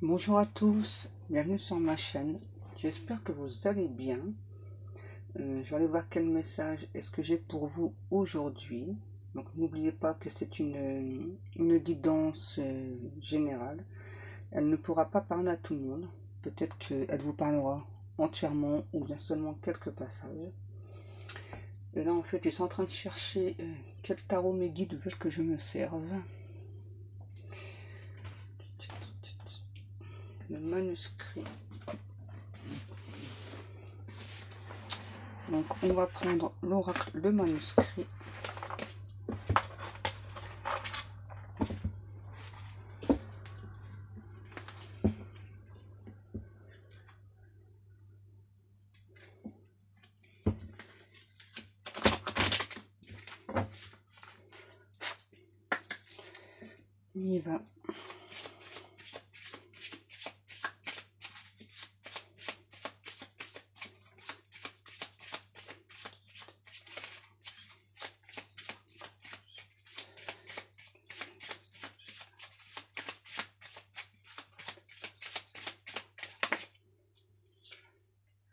Bonjour à tous, bienvenue sur ma chaîne. J'espère que vous allez bien. Je vais aller voir quel message est-ce que j'ai pour vous aujourd'hui. Donc n'oubliez pas que c'est une guidance générale. Elle ne pourra pas parler à tout le monde. Peut-être qu'elle vous parlera entièrement ou bien seulement quelques passages. Et là en fait je suis en train de chercher quel tarot mes guides veulent que je me serve. Le manuscrit. Donc on va prendre l'oracle, le manuscrit. On y va.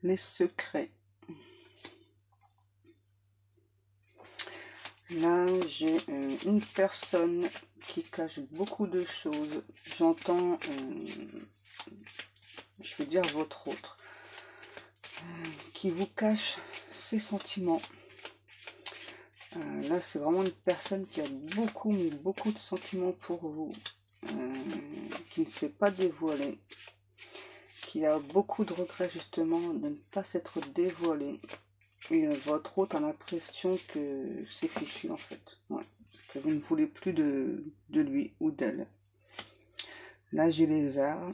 Les secrets. Là, j'ai une personne qui cache beaucoup de choses. J'entends, je vais dire votre autre, qui vous cache ses sentiments. Là, c'est vraiment une personne qui a beaucoup, mais beaucoup de sentiments pour vous, qui ne s'est pas dévoilée, qui a beaucoup de regrets justement de ne pas s'être dévoilée. Et votre hôte a l'impression que c'est fichu en fait, ouais. Que vous ne voulez plus de lui ou d'elle. Là j'ai les arts.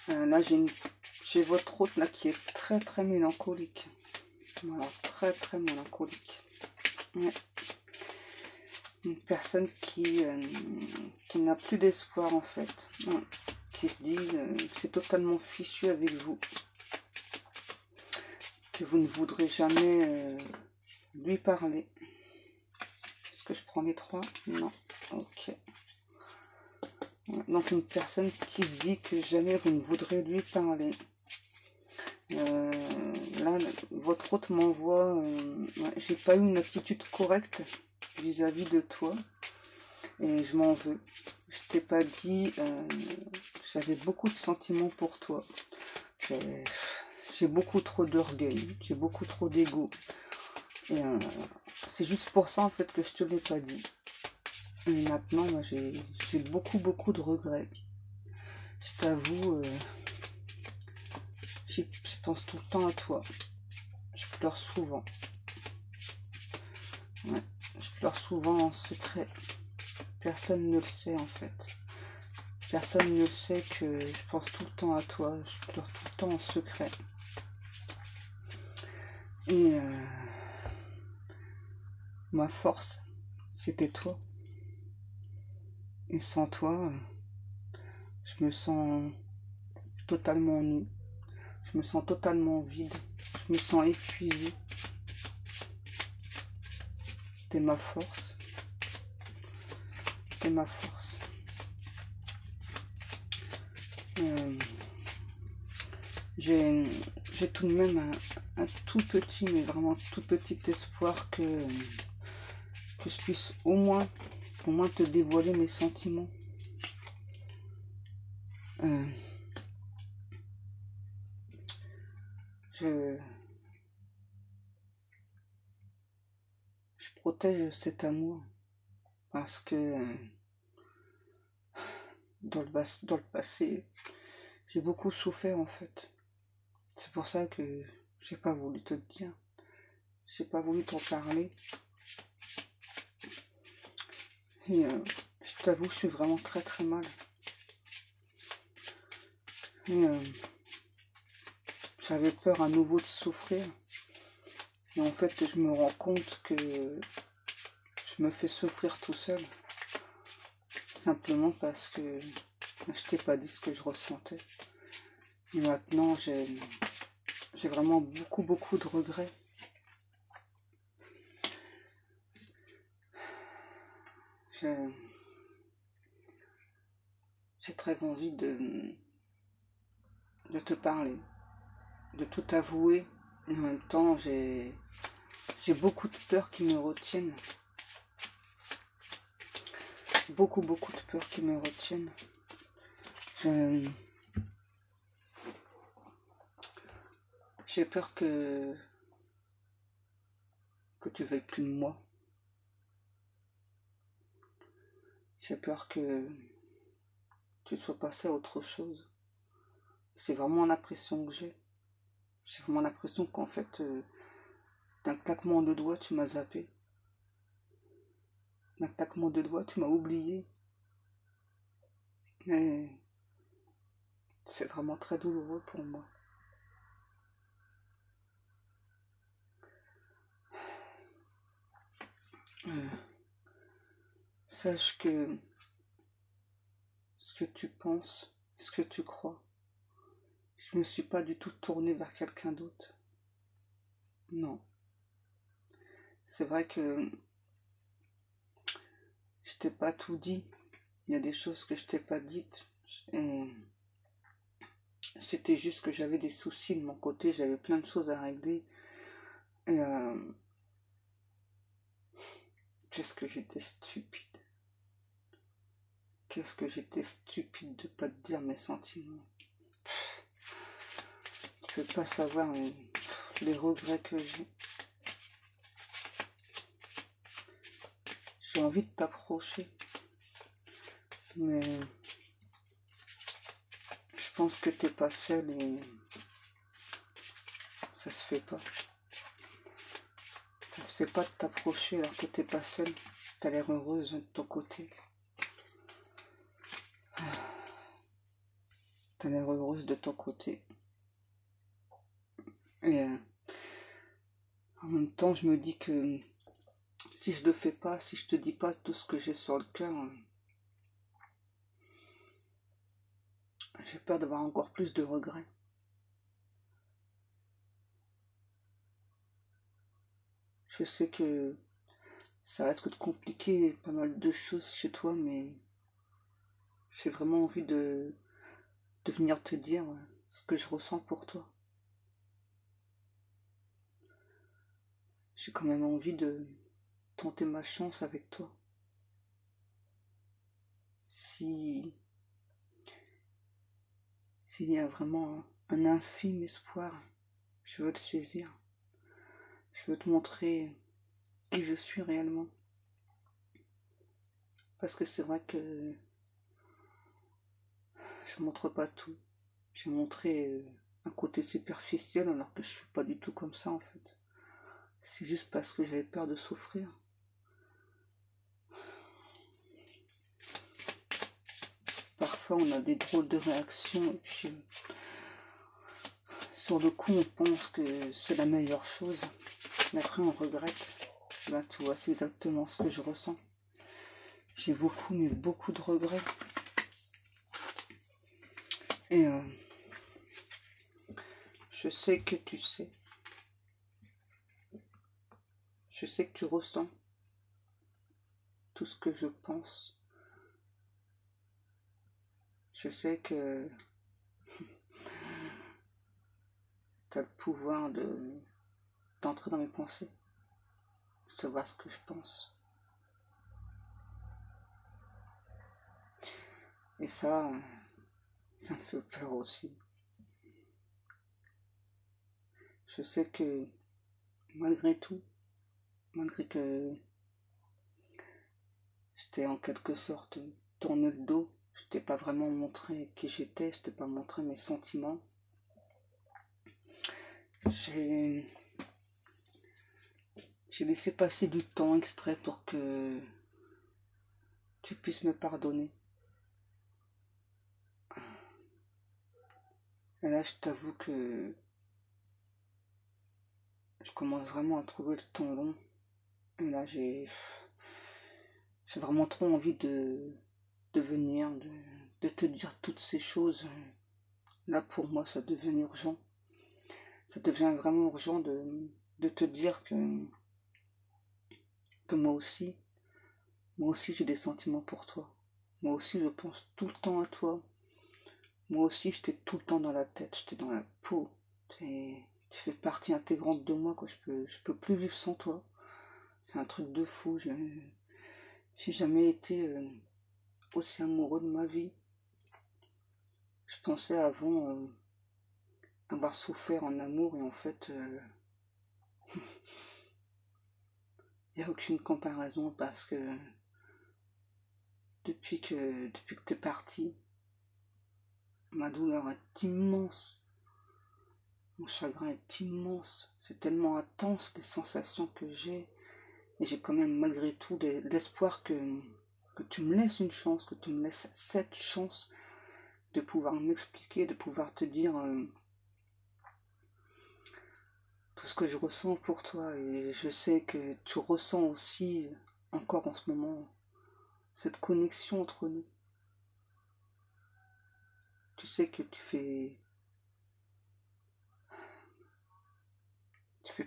Là j'ai votre hôte là qui est très très mélancolique. Voilà, très très mélancolique. Ouais. Une personne qui n'a plus d'espoir en fait. Ouais. Qui se dit que c'est totalement fichu avec vous. Que vous ne voudrez jamais lui parler. Est-ce que je prends les trois? Non. Ok. Donc une personne qui se dit que jamais vous ne voudrez lui parler. Là, votre hôte m'envoie... j'ai pas eu une attitude correcte vis-à-vis de toi. Et je m'en veux. Je t'ai pas dit... j'avais beaucoup de sentiments pour toi. J'ai beaucoup trop d'orgueil. J'ai beaucoup trop d'ego. Et c'est juste pour ça en fait que je te l'ai pas dit. Et maintenant, moi, j'ai beaucoup de regrets. Je t'avoue, je pense tout le temps à toi. Je pleure souvent. Ouais, je pleure souvent en secret. Personne ne le sait en fait. Personne ne sait que je pense tout le temps à toi. Je pleure tout le temps en secret. Et ma force, c'était toi. Et sans toi, je me sens totalement nue. Je me sens totalement vide. Je me sens épuisée. T'es ma force. T'es ma force. J'ai tout de même un tout petit, mais vraiment tout petit espoir que je puisse au moins te dévoiler mes sentiments. Je protège cet amour parce que dans le passé, j'ai beaucoup souffert en fait. C'est pour ça que j'ai pas voulu te le dire. J'ai pas voulu t'en parler. Et je t'avoue, je suis vraiment très très mal. Et j'avais peur à nouveau de souffrir. Et en fait, je me rends compte que je me fais souffrir tout seul. Simplement parce que je t'ai pas dit ce que je ressentais. Et maintenant, j'ai vraiment beaucoup de regrets. j'ai très envie de te parler, de tout avouer. En même temps, j'ai beaucoup de peurs qui me retiennent. Beaucoup de peurs qui me retiennent. J'ai peur que tu veuilles plus de moi. J'ai peur que tu sois passé à autre chose. C'est vraiment l'impression que j'ai. J'ai vraiment l'impression qu'en fait, d'un claquement de doigts, tu m'as zappé. D'un claquement de doigts, tu m'as oublié. Mais c'est vraiment très douloureux pour moi. Sache que ce que tu penses, ce que tu crois, je ne me suis pas du tout tournée vers quelqu'un d'autre. Non. C'est vrai que je t'ai pas tout dit. Il y a des choses que je t'ai pas dites. Et c'était juste que j'avais des soucis de mon côté. J'avais plein de choses à régler. Et qu'est-ce que j'étais stupide. Qu'est-ce que j'étais stupide de pas te dire mes sentiments. Tu peux pas savoir les regrets que j'ai. J'ai envie de t'approcher. Mais je pense que t'es pas seule et ça se fait pas. Ça se fait pas de t'approcher alors que t'es pas seule. T'as l'air heureuse de ton côté. T'as l'air heureuse de ton côté. Et en même temps, je me dis que si je le fais pas, si je te dis pas tout ce que j'ai sur le cœur, j'ai peur d'avoir encore plus de regrets. Je sais que ça risque de compliquer pas mal de choses chez toi, mais j'ai vraiment envie de venir te dire ce que je ressens pour toi. J'ai quand même envie de tenter ma chance avec toi. S'il y a vraiment un infime espoir, je veux te saisir. Je veux te montrer qui je suis réellement. Parce que c'est vrai que je montre pas tout. J'ai montré un côté superficiel alors que je suis pas du tout comme ça en fait. C'est juste parce que j'avais peur de souffrir. Parfois on a des drôles de réactions et puis sur le coup on pense que c'est la meilleure chose. Mais après on regrette. Là tu vois, c'est exactement ce que je ressens. J'ai beaucoup, mais beaucoup de regrets. Et je sais que tu sais. Je sais que tu ressens tout ce que je pense. Je sais que tu as le pouvoir d'entrer dans mes pensées, de savoir ce que je pense. Et ça me fait peur aussi. Je sais que malgré tout, malgré que je t'ai en quelque sorte tourné le dos, je t'ai pas vraiment montré qui j'étais, je t'ai pas montré mes sentiments. J'ai laissé passer du temps exprès pour que tu puisses me pardonner. Et là, je t'avoue que je commence vraiment à trouver le temps long. Et là, j'ai vraiment trop envie de venir, de te dire toutes ces choses. Là, pour moi, ça devient urgent. Ça devient vraiment urgent de te dire que moi aussi j'ai des sentiments pour toi. Moi aussi, je pense tout le temps à toi. Moi aussi, j'étais tout le temps dans la tête, j'étais dans la peau. Tu fais partie intégrante de moi, quoi. Je peux plus vivre sans toi. C'est un truc de fou. J'ai jamais été aussi amoureux de ma vie. Je pensais avant avoir souffert en amour et en fait, il n'y a aucune comparaison parce que depuis que t'es parti, ma douleur est immense. Mon chagrin est immense. C'est tellement intense les sensations que j'ai. Et j'ai quand même malgré tout l'espoir que tu me laisses une chance, que tu me laisses cette chance de pouvoir m'expliquer, de pouvoir te dire tout ce que je ressens pour toi. Et je sais que tu ressens aussi encore en ce moment cette connexion entre nous. Tu sais que tu fais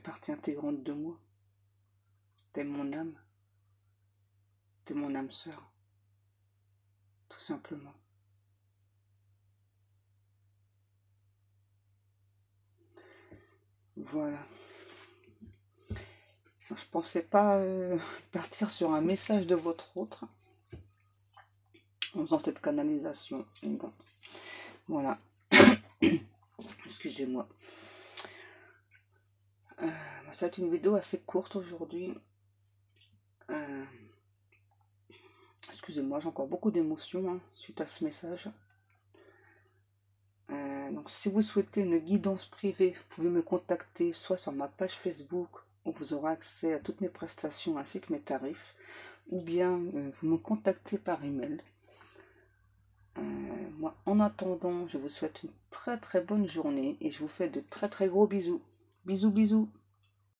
partie intégrante de moi. T'es mon âme. T'es mon âme sœur. Tout simplement. Voilà. Je pensais pas partir sur un message de votre autre en faisant cette canalisation. Et bon, voilà. Excusez-moi. Ça va être une vidéo assez courte aujourd'hui. Excusez-moi, j'ai encore beaucoup d'émotions suite à ce message. Donc si vous souhaitez une guidance privée, vous pouvez me contacter soit sur ma page Facebook où vous aurez accès à toutes mes prestations ainsi que mes tarifs, ou bien vous me contactez par email. Moi, en attendant, je vous souhaite une très très bonne journée et je vous fais de très très gros bisous. Bisous, bisous.